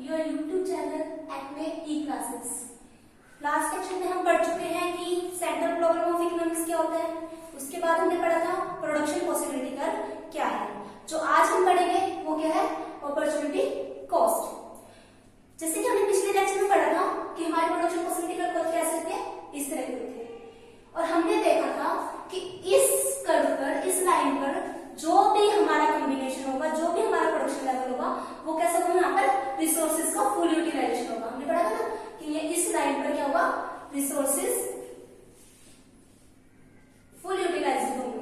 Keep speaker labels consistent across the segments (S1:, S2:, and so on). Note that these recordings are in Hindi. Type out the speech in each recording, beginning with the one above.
S1: Your YouTube channel Acme E classes. Last section में हम पढ़ चुके हैं कि सेंट्रल प्रॉब्लम ऑफ इकोनॉमिक्स क्या होता है। उसके बाद हमने पढ़ा था प्रोडक्शन पॉसिबिलिटी कर्व क्या है। जो आज हम पढ़ेंगे वो क्या है, अपॉर्चुनिटी कॉस्ट। जैसे कि हमने पिछले लेक्चर में पढ़ा था कि हमारे प्रोडक्शन पॉसिबिलिटी कर्व को कैसे थे, इस तरह के थे, और हमने देखा था कि इस कर्व पर, इस लाइन पर जो भी हमारा कॉम्बिनेशन होगा, जो भी हमारा प्रोडक्शन लेवल होगा, वो कैसा होगा, यहाँ पर रिसोर्सेज का फुल यूटिलाइजेशन होगा। हमने पढ़ा था ना कि ये इस लाइन पर क्या होगा, रिसोर्सेज फुल यूटिलाइज होंगे।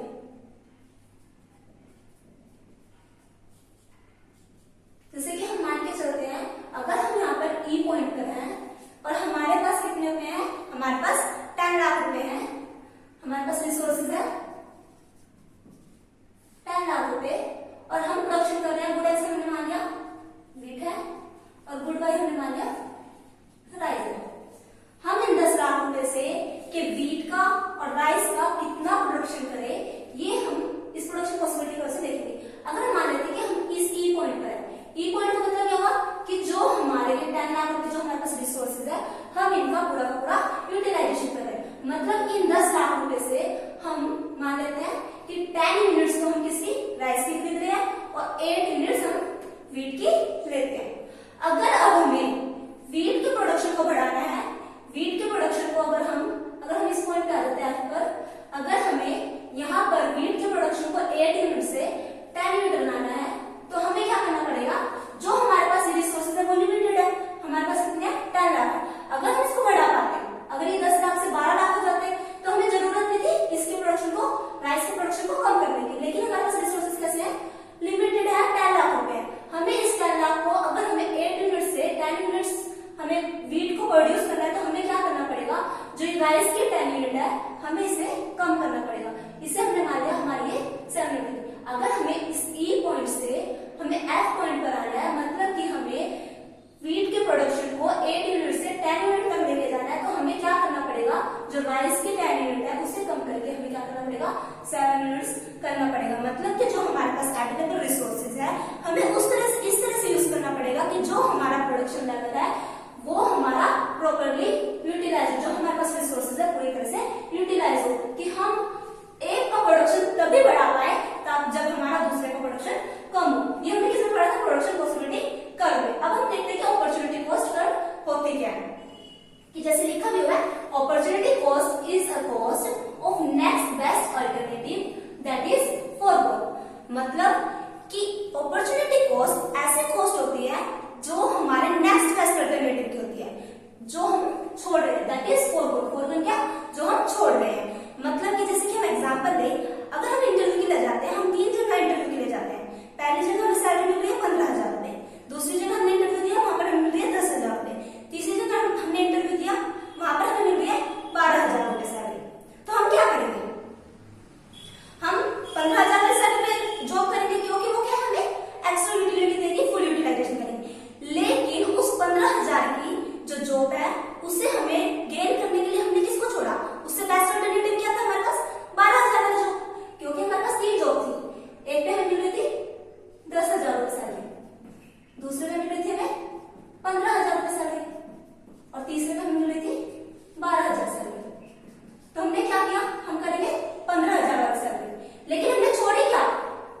S1: जैसे कि हम मान के चलते हैं, अगर हम यहाँ पर ई पॉइंट पर हैं और हमारे पास कितने रुपए हैं, हमारे पास 10 लाख रुपए हैं, हमारे पास रिसोर्सेज है 10 लाख रुपए, और हम प्रोडक्शन कर रहे हैं, गुड एक्स हमने मान लिया व्हीट है और गुड वाई हमने मान लिया राइस है। हम इन 10 लाख रुपए से कि व्हीट का और राइस का कितना प्रोडक्शन करें, ये हम इस प्रोडक्शन पॉसिबिलिटी कर्व से देखेंगे। अगर हम मान लेते हैं कि हम इस ई पॉइंट पर है, ई पॉइंट का मतलब क्या हुआ कि जो हमारे लिए 10 लाख रुपए जो हमारे पास रिसोर्सेज है, हम इनका पूरा का पूरा यूटिलाइजेशन कर रहे हैं। मतलब इन 10 लाख रुपए से हम मान लेते हैं कि 10 यूनिट्स तो हम किसी राइस की खरीद रहे हैं और 8 यूनिट्स हम व्हीट की लेते हैं। अगर अब हमें व्हीट के प्रोडक्शन को बढ़ाना है, व्हीट के प्रोडक्शन को अगर हम इस पॉइंट पे आ जाते हैं पर, अगर हमें यहाँ पर व्हीट के प्रोडक्शन को 8 यूनिट से 10 यूनिट बनाना है, तो हमें क्या करना पड़ेगा, जो हमारे पास रिसोर्सेज है वो लिमिटेड है, हमारे पास कितने 10 लाख है। अगर हम इसको बढ़ा पाते, अगर ये 10 लाख से 12 लाख हो जाते तो हमें जरूरत नहीं थी इसके प्रोडक्शन को, राइस के प्रोडक्शन को कम करने की। लेकिन हमारे पास रिसोर्सेज कैसे है, लिमिटेड है, 10 लाख रुपए। हमें इस 10 लाख को, अगर हमें 8 यूनिट से 10 यूनिट्स हमें व्हीट को प्रोड्यूस करना है, तो हमें क्या करना पड़ेगा, जो राइस की 10 यूनिट है हमें इसे कम करना पड़ेगा। इसे हमने मान लिया हमारी ये 7 यूनिट। अगर हमें इस ई पॉइंट से हमें एफ पॉइंट पर आना है, मतलब कि हमें व्हीट के प्रोडक्शन को 8 यूनिट से 10 यूनिट तक लेके जाना है, तो हमें क्या करना पड़ेगा, जो राइस की 10 यूनिट है उसे कम करके हमें क्या करना पड़ेगा, 7 यूनिट्स करना पड़ेगा। मतलब कि जो हमारे पास अवेलेबल रिसोर्सेज है, हमें उस तरह से, इस तरह से यूज करना पड़ेगा कि जो हमारा प्रोडक्शन लेवल है वो हमारा प्रॉपर्ली यूटिलाइज, जो हमारे पास रिसोर्सेज है पूरी तरह से यूटिलाइज हो, कि हम एक का प्रोडक्शन तभी बढ़ा पाए तब जब हमारा दूसरे का प्रोडक्शन कम हो। ये हमने किसमें पढ़ा था, प्रोडक्शन पॉसिबिलिटी कर्व में। अब हम देखते हैं कि अपॉर्चुनिटी कॉस्ट कर्व होती क्या है, कि जैसे लिखा भी हुआ है, opportunity cost is a cost of next best alternative that is foregone. मतलब कि अपॉर्चुनिटी कॉस्ट ऐसी कॉस्ट होती है जो हमारे नेक्स्ट बेस्ट अल्टरनेटिव की होती है, जो हम छोड़ रहे हैं, दैट इज फॉरगॉन। फॉरगॉन क्या, जो हम छोड़ रहे हैं। मतलब कि जैसे कि हम एग्जांपल लें, अगर हम इंटरव्यू के लिए जाते हैं, हम 3 जगह इंटरव्यू के लिए जाते हैं। पहली जगह हमें सैलरी मिल रही है 15,000 रुपए, दूसरी जगह हमने इंटरव्यू दिया, वहां पर हमें मिल रही है 10,000 रुपए, तीसरी जगह हमने इंटरव्यू दिया, वहां पर हमें मिल रही है 12,000 रुपए सैलरी। तो हम क्या करेंगे, हम 15,000 की सैलरी पे जॉब करेंगे, क्योंकि वो क्या हमें एक्स्ट्रा यूटिलिटी देगी, फुल यूटिलाइजेशन करेंगे। लेकिन उस 15,000 की जो जॉब है उसे हमें गेन करने के लिए हमने किसको छोड़ा, उससे बेस्ट अल्टरनेटिव क्या था हमारे पास, 12,000 वाली जॉब, क्योंकि हमारे पास 3 जॉब थी। एक पे हमें मिल रही थी 10,000 रुपए सैलरी, दूसरे में मिल रही थी हमें 15,000 रुपए सैलरी, और तीसरे में मिल रही थी 12,000 सैलरी। तो हमने क्या किया, हम करेंगे 15,000 वाली सैलरी, लेकिन हमने छोड़ी क्या,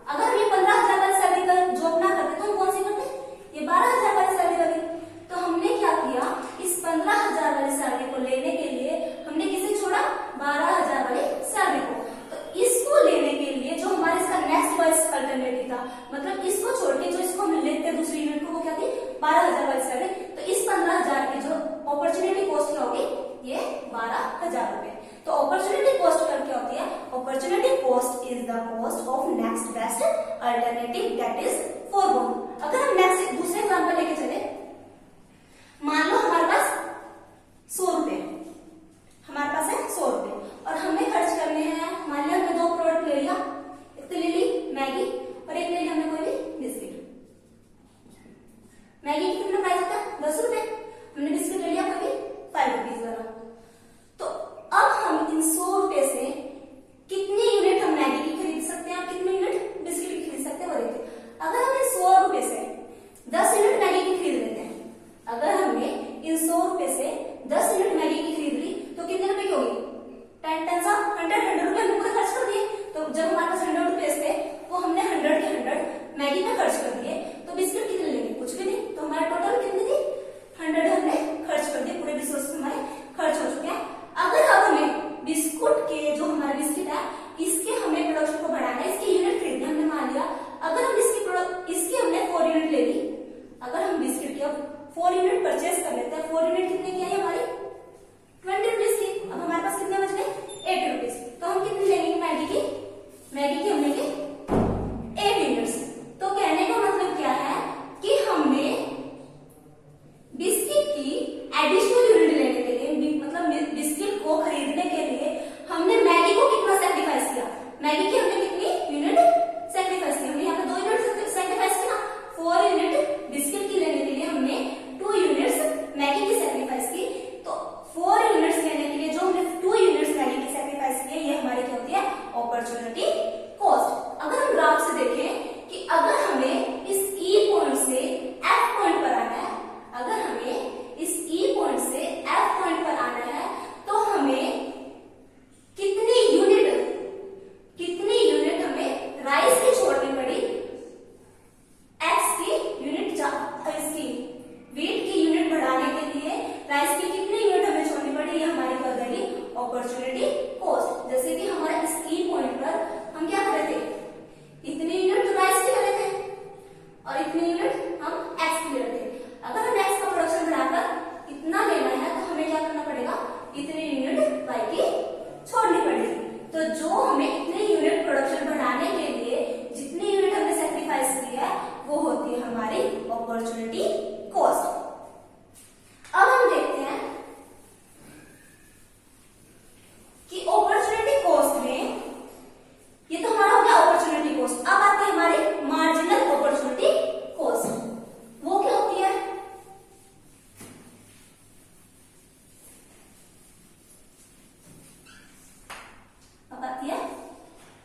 S1: अगर हम ये 15,000 वाली सैलरी का जॉब ना करते तो हम कौन सी करते, ये 12,000 वाली सैलरी वाली। तो हमने क्या किया, इस 15,000 वाली सैलरी को लेने के लिए हमने किसे छोड़ा, 12,000 वाली सैलरी को। तो इसको लेने के लिए जो हमारे इसका नेक्स्ट बेस्ट अल्टरनेटिव था, मतलब इसको छोड़ के जो इसको हम लेते हैं दूसरी यूनिट को, वो क्या थी, 12,000 वाली सैलरी। तो इस 15,000 की जो अपॉर्चुनिटी कॉस्ट क्या होगी, ये 12,000 रुपए। तो अपॉर्चुनिटी कॉस्ट कर क्या होती है, opportunity cost is the cost of next best alternative that is foregone. अगर हम नेक्स्ट दूसरे एग्जांपल लेके चले, मान लो हमारे पास 100 रुपए, हमारे पास है 100 रुपए, और हमें खर्च करने हैं, मान लिया हमने 2 प्रोडक्ट ले लिया, एक तो ले ली मैगी और एक ले लिया हमने कोई भी बिस्किट। मैगी की कितना प्राइस होता है, 10 रुपए, हमने बिस्किट ले लिया कोई भी 5 रुपीज वाला। तो अब हम इन 100 रुपए से कितनी यूनिट हम मैगी की खरीद सकते हैं, कितनी यूनिट बिस्किट की खरीद सकते हैं, वो देखते हैं। अगर हम 100 रुपए से 10 यूनिट मैगी की खरीद रहे मैगी की हमने कितनी यूनिट सेक्रीफाइस की, हमने यहाँ पे 2 यूनिट सेक्रीफाइस की ना, 4 यूनिट बिस्किट की लेने के लिए हमने 2 यूनिट्स मैगी की सेक्रीफाइस की। तो 4 यूनिट्स लेने के लिए जो हमने 2 यूनिट्स मैगी की सेक्रीफाइस की है, ये हमारी क्या होती है, अपॉर्चुनिटी कॉस्ट। अगर हम ग्राफ से देखें कि अगर हमें इस ई पॉइंट से एफ पॉइंट पर आना है, अगर हमें इस ई पॉइंट से एफ पॉइंट पर आना है, तो हमें कितनी यूनिट हमें राइस की छोड़नी पड़ी, एक्स की यूनिट इसकी वीट की यूनिट बढ़ाने के लिए राइस की कितनी यूनिट हमें छोड़नी पड़ी, ये हमारी क्या हो जाएगी, अपॉर्चुनिटी कॉस्ट। जैसे कि हमारा इस ई पॉइंट पर हम क्या कर रहे थे, इतनी यूनिट तो राइस की ले रहे थे और इतनी यूनिट हम एक्स की ले रहे थे। अगर हम एक्स का प्रोडक्शन बढ़ाकर इतना लेना है तो हमें क्या करना पड़ेगा, इतनी यूनिट वाई की छोड़नी पड़ेगी। तो जो हमें इतनी यूनिट प्रोडक्शन बढ़ाने के लिए जितनी यूनिट हमने सेक्रीफाइस की है, वो होती है हमारी अपॉर्चुनिटी कॉस्ट। अब हम देखते हैं कि अपॉर्चुनिटी कॉस्ट में, ये तो हमारा हो गया अपॉर्चुनिटी कॉस्ट। अब आती है हमारी मार्जिनल अपॉर्चुनिटी कॉस्ट। वो क्या होती है, अब आती है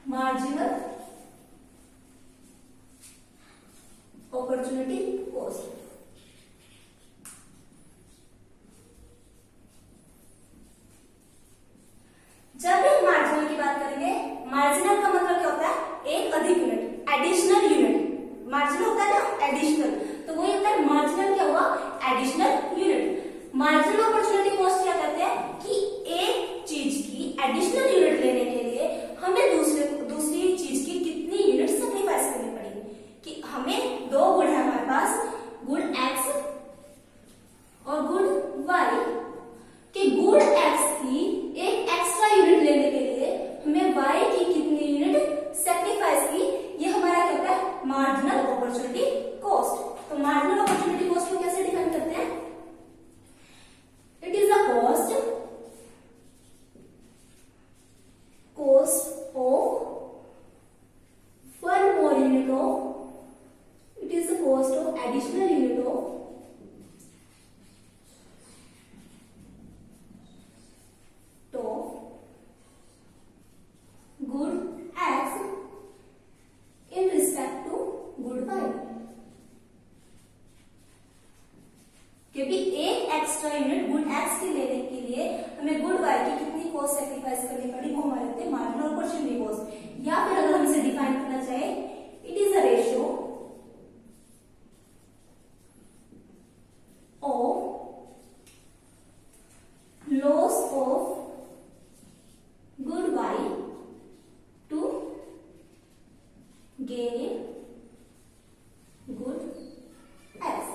S1: मार्जिनल अपॉर्चुनिटी कॉस्ट। जब भी हम मार्जिनल की बात करेंगे, मार्जिनल का मतलब क्या होता है, एक अधिक यूनिट, एडिशनल यूनिट। मार्जिनल होता है ना एडिशनल, तो वही होता है मार्जिनल, क्या हुआ, additional unit. Marginal opportunity cost क्या कहते हैं कि एक चीज की एडिशनल यूनिट लेने के लिए हमें दूसरी चीज की कितनी यूनिट सेक्रीफाइस करनी पड़ेगी। कि हमें 2 गुड है हमारे पास, गुड एक्स और गुड वाई, कि गुड एक्स की एक एक्स्ट्रा यूनिट लेने के लिए हमें वाई की कितनी यूनिट सेक्रीफाइस की, ये हमारा क्या होता है, मार्जिनल अपॉर्चुनिटी कॉस्ट। तो मार्जिनल अपॉर्चुनिटी कॉस्ट को कैसे डिफाइन करते हैं, it is the cost of 1 more unit of, it is the cost of additional unit of good x in respect to good y। क्योंकि एक एक्स्ट्रा यूनिट गुड एक्स की लेने के लिए हमें गुड वाई की कितनी कॉस्ट सेक्रीफाइस करनी पड़ी, वो हमारे होते हैं मार्जिनल अपॉर्चुनिटी कॉस्ट। या फिर अगर हम इसे डिफाइन करना चाहे, it is a ratio of loss of good Y to gain in good X.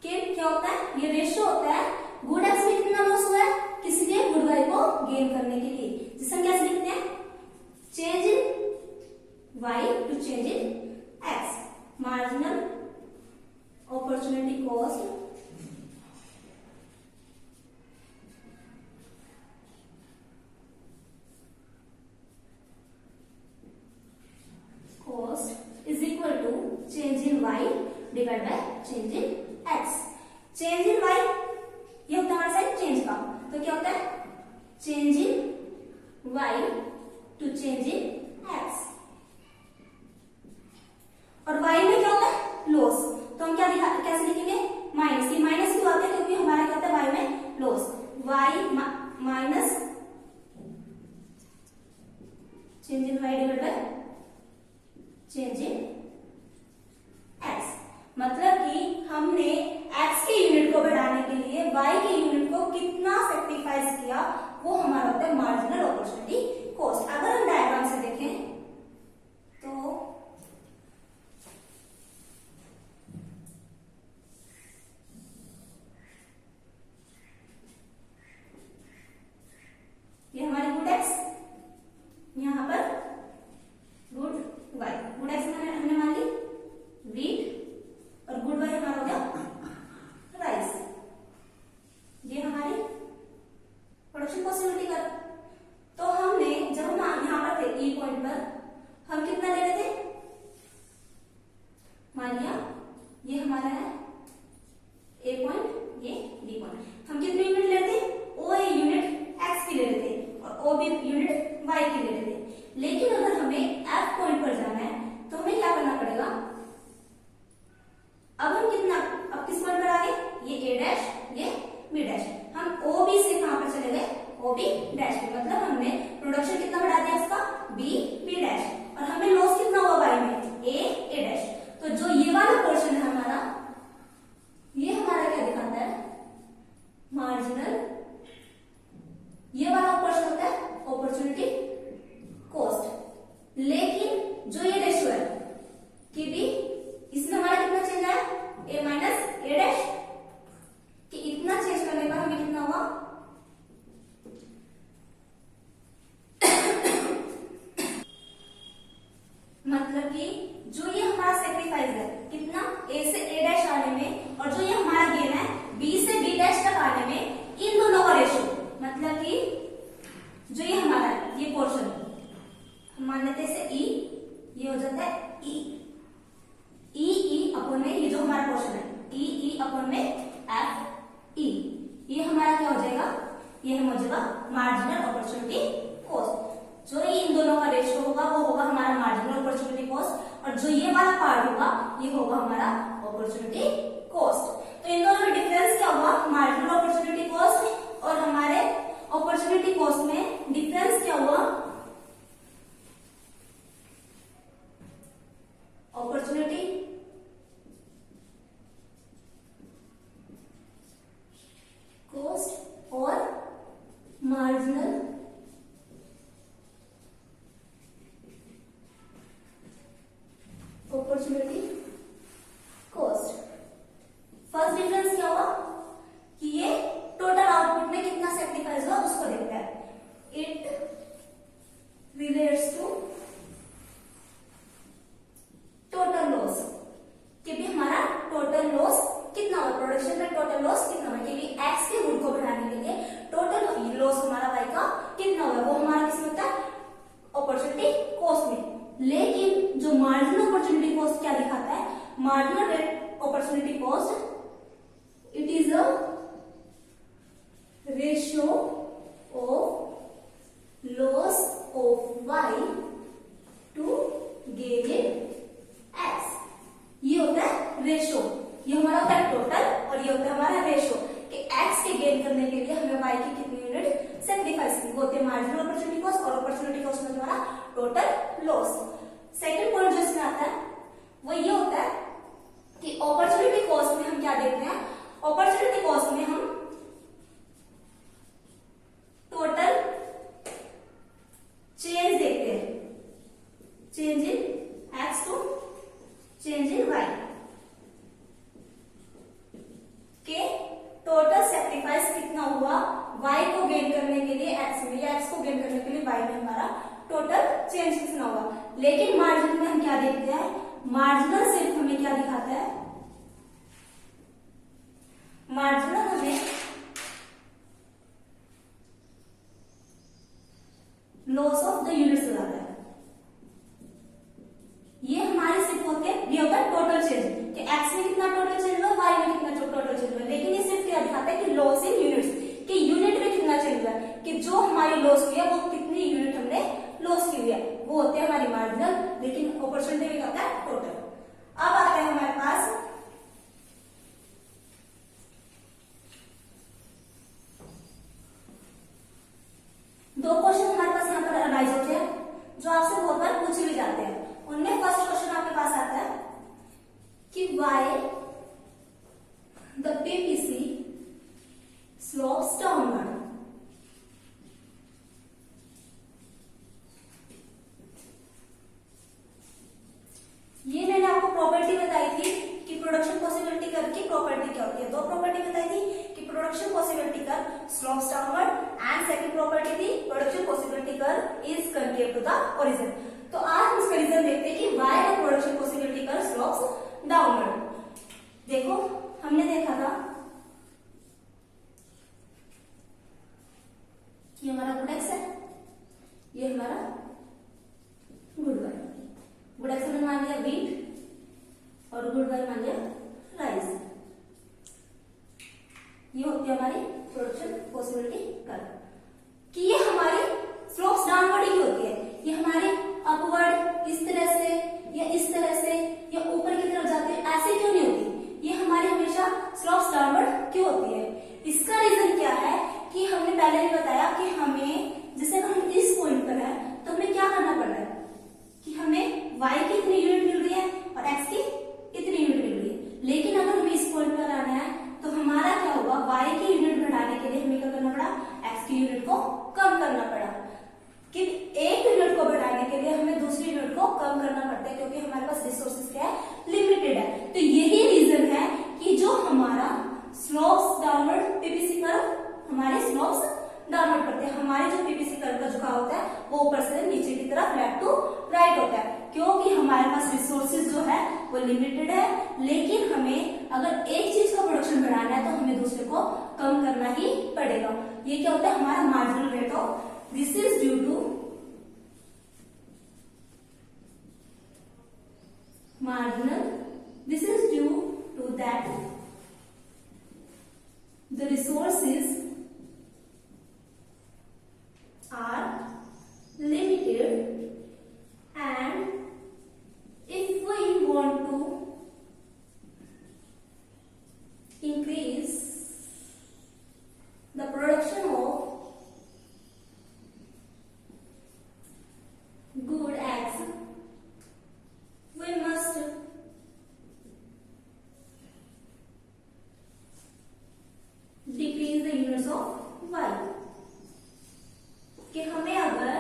S1: क्या होता है, ये रेशियो होता है गुड एक्स में कितना लॉस हुआ है किसी ने गुड वाई को गेन करने के लिए, जिसे हम कैसे लिखते हैं, change in Y to change in X. Marginal opportunity cost is equal to change in y divided by change in x। Change in y ये होता है हमारे साइड चेंज का, तो क्या होता है, change in y to change in x। और y में क्या होता है, लॉस, तो हम क्या कैसे लिखेंगे, माइनस। ये माइनस क्यों आता है, क्योंकि हमारा क्या होता है y में loss, y minus change in y divide by change in x। मतलब कि हमने x के यूनिट को बढ़ाने के लिए y के यूनिट को कितना सेक्रीफाइस किया, वो हमारा होता है मार्जिनल अपॉर्चुनिटी कॉस्ट। अगर हम डायग्राम से देखें तो ये हमारी गुड x, यहां पर गुड y, गुड x हमने पर हम कितना ले रहे थे, मान लिया ये हमारा है ए पॉइंट, ये बी पॉइंट, हम कितने यूनिट ले रहे थे, ओ ए यूनिट एक्स की ले रहे थे और ओ बी यूनिट वाई की ले रहे थे। लेकिन अगर हमें एफ पॉइंट पर जाना है तो हमें क्या करना पड़ेगा, अब हम कितना, अब किस पॉइंट पर आ गए, ये ए डैश, ये बी डैश, हम ओ बी से कहां पर चले गए, ओ बी डैश पे, मतलब हमने प्रोडक्शन कितना बढ़ा दिया इसका, बी बी डैश, और हमें लॉस कितना हुआ वाई में, ए डैश। तो जो ये वाला पोर्शन है हमारा, ये हमारा क्या दिखाता है, मार्जिनल, ये वाला पोर्शन होता है अपॉर्चुनिटी कॉस्ट। लेकिन जो ये रेशियो है कि भी इसमें हमारा कितना चेंज आया, ए माइनस ए डैश, कि इतना चेंज करने पर हमें कितना हुआ, मतलब कि जो ये हमारा सेक्रीफाइस है कितना, ए से ए डैश आने में, और जो ये हमारा गेन है बी से बी डैश तक आने में, इन दोनों का रेशियो, मतलब कि जो ये हमारा है ये पोर्शन हम मान लेते हैं इसे ई, ये हो जाता है ई, ई अपॉन में ये जो हमारा पोर्शन है ई अपॉन में एफ ई, ये हमारा क्या हो जाएगा, ये हम हो जाएगा मार्जिनल अपॉर्चुनिटी कॉस्ट। जो ये इन दोनों का रेशियो होगा वो होगा हमारा मार्जिनल अपॉर्चुनिटी कॉस्ट, और जो ये वाला पार्ट होगा ये होगा हमारा अपॉर्चुनिटी कॉस्ट। तो इन दोनों में डिफरेंस क्या हुआ, मार्जिनल अपॉर्चुनिटी कॉस्ट और हमारे अपॉर्चुनिटी कॉस्ट में डिफरेंस क्या हुआ, अपॉर्चुनिटी कॉस्ट और marginal opportunity cost. First difference क्या हुआ कि ये टोटल आउटपुट में कितना सेक्रीफाइस हुआ उसको देखते हैं, it relates to total loss, कि भी हमारा टोटल लॉस कितना हुआ, प्रोडक्शन में टोटल लॉस कितना हुआ, क्योंकि एक्स के गुड को बढ़ाने के लिए टोटल लॉस हमारा वाई का कितना हुआ, वो हमारा किसमें होता है, अपॉर्चुनिटी कॉस्ट में। लेकिन जो मार्जिनल अपॉर्चुनिटी कॉस्ट क्या दिखाता है, marginal rate opportunity cost, it is a ratio of loss of Y to gain in X, ये होता है रेशियो, ये हमारा होता है टोटल और ये होता है हमारा रेशियो, कि एक्स के गेन करने के लिए हमें वाई की कितनी यूनिट सेक्रीफाइस की, वो होते हैं मार्जिनल अपॉर्चुनिटी कॉस्ट, और अपॉर्चुनिटी कॉस्ट में हमारा टोटल लॉस। सेकंड पॉइंट जो इसमें आता है वो ये होता है कि अपॉर्चुनिटी कॉस्ट में हम क्या देखते हैं, अपॉर्चुनिटी कॉस्ट में हम टोटल चेंज देखते हैं, change in X to change in Y, के टोटल सेक्रीफाइस कितना हुआ वाई को गेन करने के लिए एक्स में, या एक्स को गेन करने के लिए वाई में हमारा टोटल चेंज कितना होगा। लेकिन मार्जिनल में हम क्या देखते हैं, मार्जिनल सिर्फ हमें क्या दिखाता है, मार्जिनल हमें लॉस ऑफ द यूनिट्स बताता है, ये हमारे सिर्फ होते हैं, ये होता है टोटल चेंज, कि एक्स में कितना टोटल चेंज हुआ, वाई में कितना टोटल चेंज हुआ। लेकिन ये सिर्फ क्या दिखाता है कि लॉस इन यूनिट्स, कि यूनिट में कितना चेंज हुआ, कि जो हमारी लॉस हुई है वो कितनी यूनिट हमने लॉस की हुई है, वो होते हैं हमारी मार्जिनल, लेकिन अपॉर्चुनिटी में होता है टोटल। अब आते हैं हमारे पास दो क्वेश्चन हमारे पास यहाँ पर अराइज होते हैं जो आपसे बहुत बार पूछे भी जाते हैं। उनमें फर्स्ट क्वेश्चन आपके पास आता है कि why the PPC slopes downward. ये मैंने आपको प्रॉपर्टी बताई थी कि प्रोडक्शन पॉसिबिलिटी कर्व की प्रॉपर्टी क्या होती है। दो प्रॉपर्टी बताई थी कि production possibility curve slopes downward, and second property थी production possibility curve is concave to the origin. तो आज हम इसका रीजन देखते हैं कि why the production possibility curve slopes downward. देखो हमने देखा था कि हमारा गुड एक्स है, ये हमारा वीट और गुड बाय मान लिया राइस। ये होती है हमारी प्रोडक्शन पॉसिबिलिटी कर्व कि ये हमारी स्लोप्स डाउनवर्ड ही होती है। ये हमारे अपवर्ड इस तरह से या इस तरह से या ऊपर की तरफ जाते हैं, ऐसे क्यों नहीं होती? ये हमारी हमेशा स्लोप्स डाउनवर्ड क्यों होती है? इसका रीजन क्या है कि हमने पहले भी बताया कि हमें जैसे अगर हम इस पॉइंट पर है तो हमें क्या करना पड़ रहा है कि हमें y की इतनी यूनिट मिल रही है और x की इतनी यूनिट मिल रही है। लेकिन अगर हमें इस पॉइंट पर आना है तो हमारा क्या होगा, y की यूनिट बढ़ाने के लिए हमें क्या करना पड़ा, x की यूनिट को कम करना पड़ा। कि एक यूनिट को बढ़ाने के लिए हमें दूसरी यूनिट को कम करना पड़ता है क्योंकि हमारे पास रिसोर्सेज क्या है, लिमिटेड है। तो यही रीजन है कि जो हमारा स्लोप्स डाउनवर्ड पीपीसी कर्व, हमारे स्लोप्स डाउनवर्ड पड़ते हैं। हमारे जो पीपीसी कर्व का झुकाव होता है वो ऊपर से नीचे की तरफ लेफ्ट टू राइट होता है क्योंकि हमारे पास रिसोर्सेज जो है वो लिमिटेड है। लेकिन हमें अगर एक चीज का प्रोडक्शन बढ़ाना है तो हमें दूसरे को कम करना ही पड़ेगा। ये क्या होता है, हमारा marginal rate of, this is due to marginal, this is due to that the resources are limited and if we want to increase the production of good X, we must decrease the units of Y। कि हमें अगर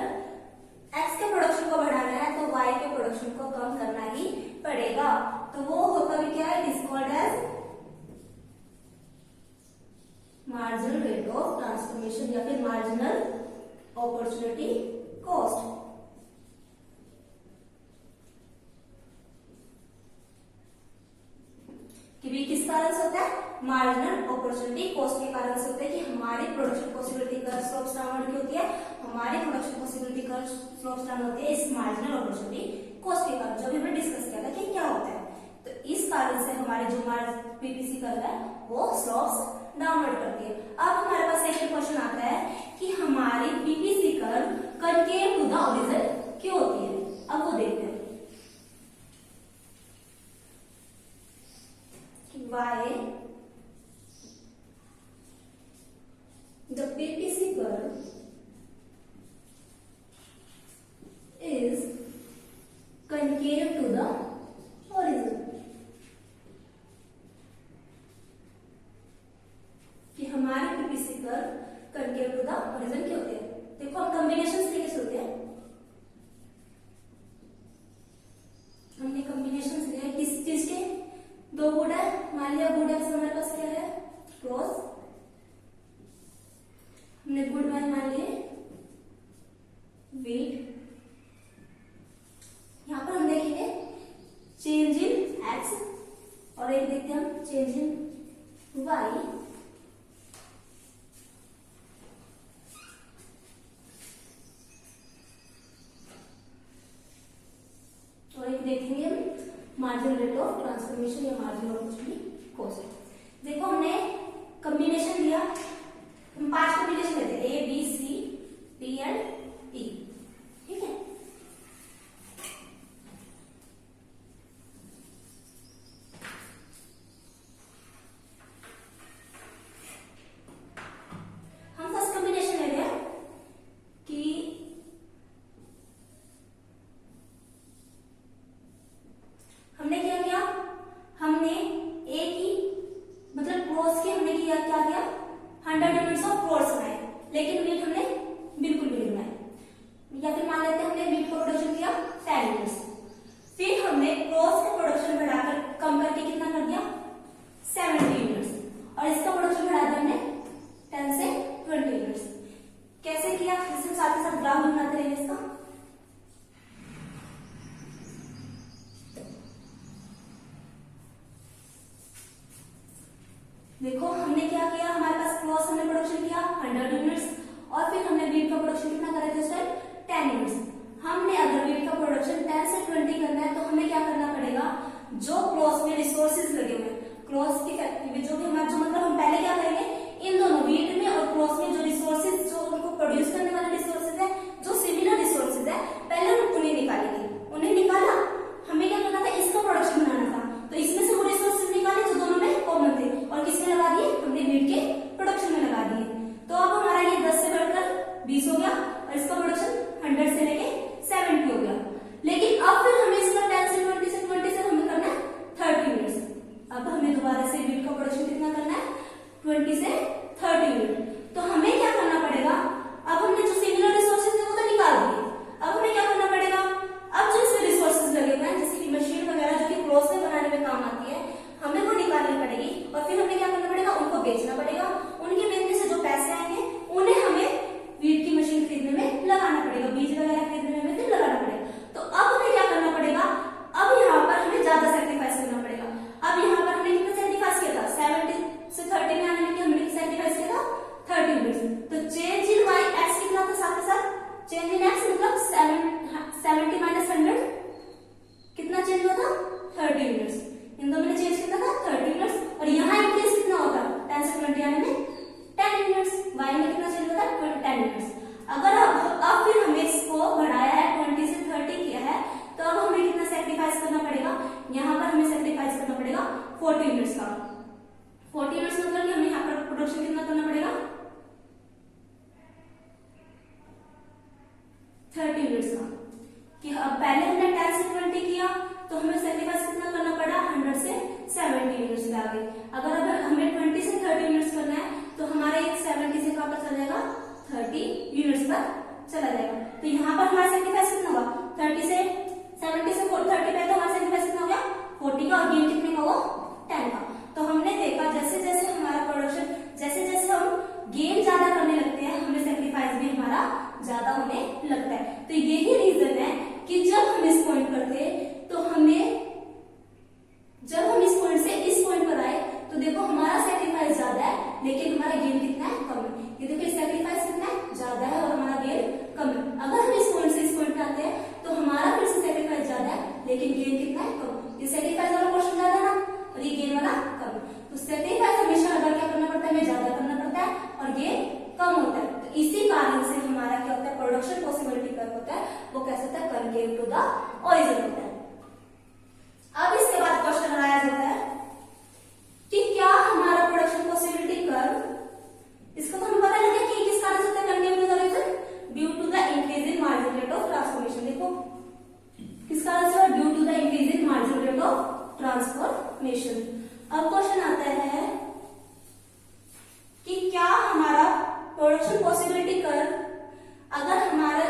S1: X के प्रोडक्शन को बढ़ाना है तो Y के प्रोडक्शन को कम करना ही पड़ेगा। तो वो होता भी क्या है, it is called as marginal rate of transformation या फिर मार्जिनल अपॉर्चुनिटी कॉस्ट। कि भी किस कारण से होता है, मार्जिनल अपॉर्चुनिटी कॉस्ट के कारण से होता है कि हमारी production possibility curve slopes downward की होती है, हमारी production possibility curve slopes downward होती है इस मार्जिनल अपॉर्चुनिटी कॉस्ट के कारण, जो भी हमने डिस्कस किया था कि क्या होता है। तो इस कारण से हमारे जो पीपीसी कर्व है वो स्लोप्स डाउनवर्ड करती है। अब हमारे पास सेकंड क्वेश्चन आता है कि हमारी PPC curve concave to the origin क्यों होती है। अब वो देखते हैं why the PPC curve is concave to the horizon। कि हमारे PPC curve concave to the horizon क्यों होते हैं। देखो हम कॉम्बिनेशन तरीके से होते हैं, हमने कॉम्बिनेशन लिया है किस चीज के, दो गुड है, मान लिया गुड एक्स हमारे पास क्या है क्रॉस, हमने गुड वाई मान लिए वेट। यहां पर हम देखेंगे चेंज इन एक्स और एक देखते हैं हम चेंज इन वाई। और एक देखेंगे हम मार्जिनल रेट ऑफ ट्रांसफॉर्मेशन या मार्जिनल अपॉर्चुनिटी कॉस्ट। देखो हमने कॉम्बिनेशन लिया, हम 5 कॉम्बिनेशन लेते हैं A B C D and E, ठीक है। हम फर्स्ट कॉम्बिनेशन ले रहे हैं कि हमने क्या किया, हमने ए की मतलब क्रॉस की हमने किया क्या किया 100 यूनिट्स ऑफ क्रॉस बनाए, लेकिन वीट हमने बिल्कुल भी नहीं बनाए। या फिर मान लेते हैं हमने वीट का प्रोडक्शन किया 10 यूनिट्स, फिर हमने क्रॉस का प्रोडक्शन बढ़ाकर कम करके कितना कर दिया 70 यूनिट्स और इसका प्रोडक्शन बढ़ा दिया हमने 10 से 20 यूनिट्स। कैसे किया, इसमें साथ ही साथ ग्राफ बनाते रहेंगे इसका। देखो हमने क्या किया, हमारे पास क्रॉस हमने प्रोडक्शन किया 100 यूनिट्स और फिर हमने वीट का प्रोडक्शन कितना करे थे उस टाइम 10 यूनिट्स। हमने अगर वीट का प्रोडक्शन 10 से 20 करना है तो हमें क्या करना पड़ेगा, क्रॉस की फैक्ट्री में जो भी हमारा, जो मतलब हम पहले क्या करेंगे, इन दोनों वीट में और क्रॉस में जो रिसोर्सेज, जो उनको प्रोड्यूस करने वाले रिसोर्सेज है, जो सिमिलर रिसोर्सेज है, पहले हम उन्हें निकालेंगे। उन्हें निकाला, हमें क्या करना था, इसका प्रोडक्शन बनाना था, तो इसमें से वो रिसोर्सेज निकाले जो दोनों में कॉमन थे और किसमें लगा दिए, हमने वीट के प्रोडक्शन में लगा दिए। तो अब हमारा ये 10 से बढ़कर 20 हो गया और इसका प्रोडक्शन 100 से लेके 70 हो गया। लेकिन अब फिर हमें इसका 10 से 20 से 20 से हमें करना है 30 यूनिट्स। अब हमें दोबारा से वीट का प्रोडक्शन कितना करना है, 20 से 30 यूनिट। तो हमें क्या करना पड़ेगा, अब हमने जो सिमिलर रिसोर्सेज थे वो तो निकाल दिए, अब हमें क्या करना पड़ेगा, अब जो इसमें रिसोर्सेज लगे हुए हैं जैसे कि मशीन वगैरह जो कि क्रॉस में बनाने में काम आती है, हमें वो निकालनी पड़ेगी और फिर हमें क्या करना पड़ेगा, उनको बेचना पड़ेगा। उनके बेचने से जो पैसे आएंगे उन्हें हमें वीट की मशीन खरीदने में लगाना पड़ेगा, बीज वगैरह खरीदने में हमें फिर लगाना पड़ेगा। तो अब हमें क्या करना पड़ेगा, अब यहाँ पर हमें ज्यादा सैक्रिफाइस करना पड़ेगा। अब यहाँ पर हमने कितना सैक्रिफाइस किया था, 70 से 30 में आने में हमने सैक्रिफाइस किया था 30 यूनिट्स। तो चेंज इन वाई एक्स कितना था, साथ के साथ चेंज इन एक्स मतलब 70 माइनस 100 कितना चेंज हुआ था, 30 यूनिट्स। इन दोनों में चेंज कितना था, 30 यूनिट्स। और यहाँ इंक्रीज कितना होता, 10 से 20 आने में 10 यूनिट्स। वाई में कितना चेंज होता है, 10 यूनिट्स। अगर अब फिर हमें इसको बढ़ाया है, 20 से 30 किया है, तो अब हमें कितना सैक्रिफाइस करना पड़ेगा, यहाँ पर हमें सैक्रिफाइस करना पड़ेगा 40 यूनिट्स का। 40 यूनिट्स मतलब कि हमें यहाँ पर प्रोडक्शन कितना करना पड़ेगा, 30 यूनिट्स का। कि अब पहले हमने 10 से 20 किया तो हमें सैक्रिफाइस कितना करना पड़ा, 100 से 70 यूनिट्स पे आ गए। अगर हमें 20 से 30 यूनिट्स करना है तो हमारा एक 70 से कहां पर चला जाएगा, 30 यूनिट्स पर चला जाएगा। तो यहाँ पर हमारा सैक्रिफाइस कितना होगा, 30 से 70 से 30 पे तो हमारा सैक्रिफाइस कितना हो गया, 40 का, और गेन कितने का हुआ, 10 का। तो हमने देखा जैसे जैसे हमारा प्रोडक्शन, जैसे जैसे हम गेन ज्यादा करने लगते हैं, हमें सैक्रिफाइस भी हमारा ज्यादा होने लगता है। तो यही रीजन है कि जब हम इस पॉइंट पर थे तो हमें, जब हम इस पॉइंट से इस पॉइंट पर आए तो देखो हमारा सैक्रिफाइस ज्यादा है लेकिन हमारा गेन कितना है, कम है। ये देखो सैक्रिफाइस कितना है, ज्यादा है और हमारा गेन कम है। अगर हम इस पॉइंट से इस पॉइंट पे आते हैं तो हमारा फिर से सैक्रिफाइस ज्यादा है लेकिन गेन कितना है, कम। ये सैक्रिफाइस वाला पोर्शन ज्यादा है ना और ये गेन वाला कम। तो सैक्रिफाइस हमेशा अगर क्या करना पड़ता है, हमें ज्यादा करना पड़ता है और गेन कम होता है। तो इसी कारण से हमारा क्या होता है, प्रोडक्शन पॉसिबिलिटी कर्व होता है वो कैसे होता है, कनकेव टू द ओरिजिन होता है। अब इसके बाद क्वेश्चन आया जाता है कि क्या हमारा प्रोडक्शन पॉसिबिलिटी कर्व, इसका तो हमें पता लग गया कि किस कारण से होता है concave to the origin, due to the increase in marginal rate of transformation. देखो किस कारण से, due to the increase in marginal rate of transformation. अब क्वेश्चन आता है कि क्या हमारा प्रोडक्शन पॉसिबिलिटी कर्व, अगर हमारा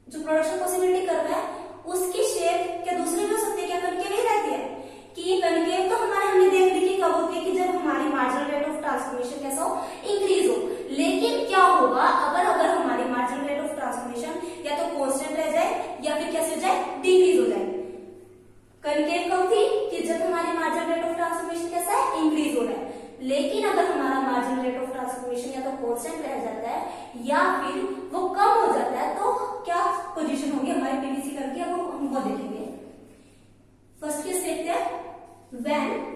S1: जो प्रोडक्शन पॉसिबिलिटी कर्व है उसकी शेप क्या दूसरी भी हो सकती है, क्या कनकेव ही रहती है? कि ये कनकेव तो हमारे हमने देख ली कि कब होती है, कि जब हमारी मार्जिनल रेट ऑफ ट्रांसफॉर्मेशन कैसा हो, इंक्रीज हो। लेकिन क्या होगा अगर हमारी मार्जिनल रेट ऑफ ट्रांसफॉर्मेशन या तो कांस्टेंट रह जाए या फिर कैसे हो जाए, डिक्रीज हो जाए। कनकेव कब थी, कि जब हमारी मार्जिनल रेट ऑफ ट्रांसफॉर्मेशन कैसा है, इंक्रीज हो रहा है। लेकिन अगर हमारा मार्जिनल रेट ऑफ ट्रांसफॉर्मेशन या तो कांस्टेंट रह जाता है या फिर वो कम हो जाता है तो क्या पोजीशन होगी हमारी पीवीसी कर्व की, अब हम वो देखेंगे। फर्स्ट केस देखते हैं, when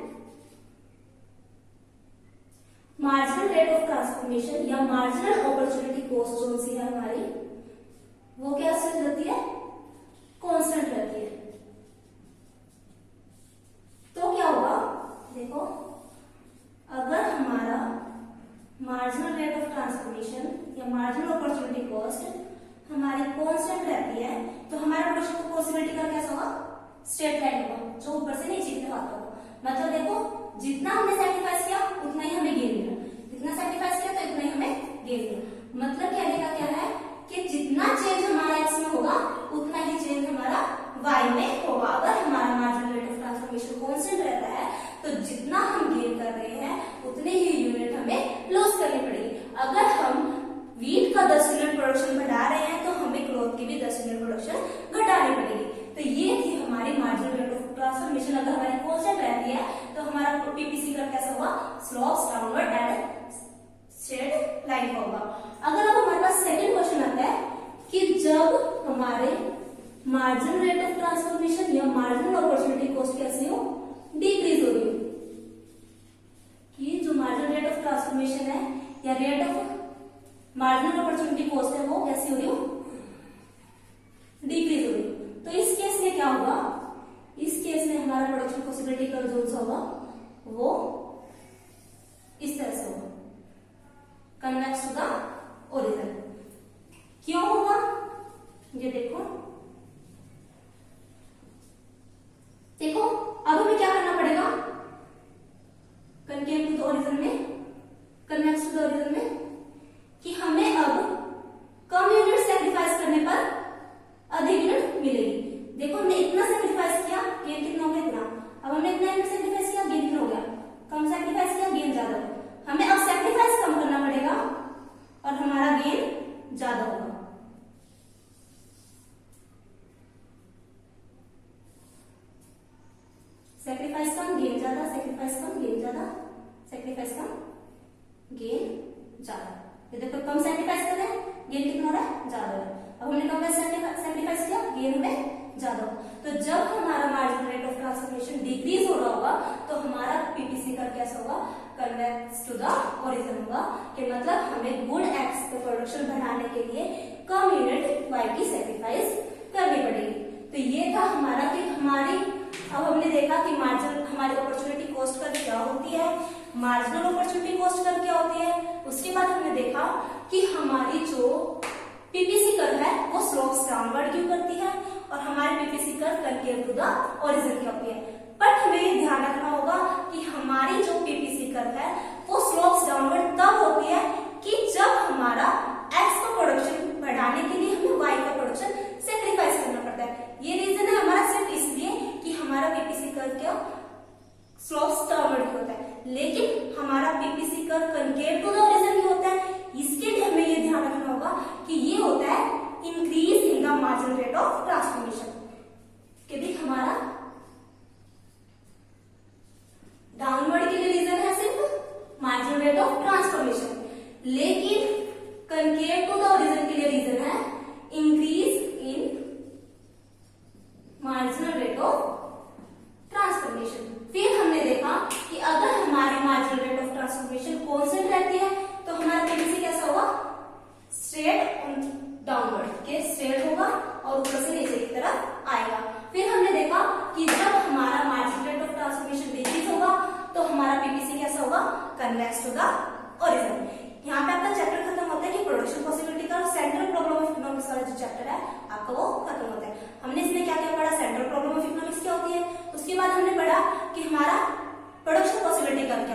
S1: marginal rate of transformation या मार्जिनल अपॉर्चुनिटी कॉस्ट जो सी है हमारी, वो क्या रहती है, कांस्टेंट रहती है। तो क्या होगा, देखो अगर हमारा मार्जिनल रेट ऑफ ट्रांसफॉर्मेशन या मार्जिनल अपॉर्चुनिटी कॉस्ट हमारी कांस्टेंट रहती है तो हमारा प्रोडक्शन पॉसिबिलिटी का कैसा होगा, स्ट्रेट लाइन होगा, जो ऊपर से नीचे की तरफ आता होगा। मतलब देखो जितना हमने सैक्रिफाइस किया उतना ही हमें गेन मिला, जितना सैक्रिफाइस किया तो इतना ही हमें गेन मिला। मतलब कहने का क्या है कि जितना चेंज हमारा एक्स में होगा उतना ही चेंज हमारा वाई में होगा। अगर हमारा marginal rate of transformation constant रहता है तो जितना हम गेन कर रहे हैं उतने ही यूनिट हमें लॉस करनी पड़ेगी। अगर हम वीट का 10 यूनिट प्रोडक्शन बढ़ा रहे हैं तो हमें क्लॉथ की भी 10 यूनिट प्रोडक्शन घटानी पड़ेगी। तो ये थी हमारी मार्जिनल रेट ऑफ ट्रांसफॉर्मेशन। अगर हमारी कांस्टेंट रहती है तो हमारा पीपीसी का कैसा होगा, slopes downward and straight line होगा। अगर अब हमारे पास सेकंड क्वेश्चन आता है कि जब हमारे मार्जिनल रेट ऑफ ट्रांसफॉर्मेशन या मार्जिनल अपॉर्चुनिटी कॉस्ट कैसी हो, डिक्रीज हो रही हो, या rate of marginal opportunity cost है वो कैसी हो रही हो, डिक्रीज हो रही हो। तो इस केस में क्या होगा, इस केस में हमारा प्रोडक्शन पॉसिबिलिटी का जो होगा वो इस तरह से होगा, कन्वेक्स टू द ओरिजिन। क्यों होगा ये देखो, देखो अब हमें क्या करना पड़ेगा, कनकेव टू द ओरिजिन में, कन्वेक्स टू द ओरिजिन में, कि हमें अब कम यूनिट सेक्रीफाइस करने पर अधिक यूनिट मिलेगी। देखो हमने इतना सेक्रीफाइस किया, गेन कितना हो गया इतना, अब हमने इतना यूनिट सेक्रीफाइस किया, गेन कितना हो गया, कम सेक्रीफाइस किया, गेन ज्यादा हो गया। हमें अब सेक्रीफाइस कम करना पड़ेगा और हमारा गेन ज्यादा होगा। सेक्रीफाइस कम, गेन ज्यादा, सेक्रीफाइस कम, गेन ज्यादा, सेक्रीफाइस कम, गेन ज्यादा। ये देखो कम सेक्रीफाइस कर रहे हैं, गेन कितना हो रहा है, ज्यादा हो रहा है। अब हमने कम सेक्रीफाइस किया, गेन हमें ज्यादा हो। तो जब हमारा marginal rate of transformation decrease हो रहा होगा तो हमारा पीपीसी का कैसा होगा, कन्वेक्स टू द ओरिजिन होगा। कि मतलब हमें गुड एक्स का प्रोडक्शन बढ़ाने के लिए कम यूनिट वाई की सेक्रीफाइस करनी पड़ेगी। तो ये था हमारा कि हमारी, अब हमने देखा कि मार्जिनल हमारी अपॉर्चुनिटी कॉस्ट कर्व क्या होती है, मार्जिनल अपॉर्चुनिटी कॉस्ट कर्व क्या होती है। उसके बाद हमने देखा कि हमारी जो पीपीसी कर्व है वो स्लोप्स डाउनवर्ड क्यों करती है और हमारी PPC curve concave to the origin क्या होती है। बट हमें ये ध्यान रखना होगा कि हमारी जो पीपीसी कर्व है वो स्लोप्स डाउनवर्ड तब होती है कि जब हमारा एक्स का प्रोडक्शन बढ़ाने के लिए हमें वाई का प्रोडक्शन सेक्रीफाइस करना पड़ता है। ये रीजन है हमारा सिर्फ इसलिए कि हमारा पीपीसी कर्व क्या स्लोप्स डाउनवर्ड होता है, लेकिन हमारा PPC curve concave to the origin होता है। इसके लिए हमें ये ध्यान रखना होगा कि ये होता है increase in the marginal rate of transformation. कि भी हमारा डाउनवर्ड के लिए रीजन है सिर्फ मार्जिनल रेट ऑफ ट्रांसफॉर्मेशन, लेकिन कनकेव टू द ओरिजिन के लिए रीजन है increase in marginal rate of transformation. फिर हमने देखा कि अगर हमारी marginal rate of transformation constant रहती है तो हमारा पीपीसी कैसा होगा, स्ट्रेट डाउनवर्ड के स्ट्रेट होगा और ऊपर से नीचे की तरफ आएगा। फिर हमने देखा कि जब हमारा marginal rate of transformation decrease होगा तो हमारा पीपीसी कैसा होगा, कन्वेक्स टू द ओरिजिन। यहाँ पे आपका चैप्टर खत्म होता है कि प्रोडक्शन पॉसिबिलिटी का सेंट्रल प्रॉब्लम ऑफ इकोनॉमिक्स वाला जो चैप्टर है आपका वो खत्म होता है। हमने इसमें क्या क्या पढ़ा, सेंट्रल प्रॉब्लम ऑफ इकोनॉमिक्स क्या होती है, उसके बाद हमने पढ़ा कि हमारा प्रोडक्शन पॉसिबिलिटी कर्व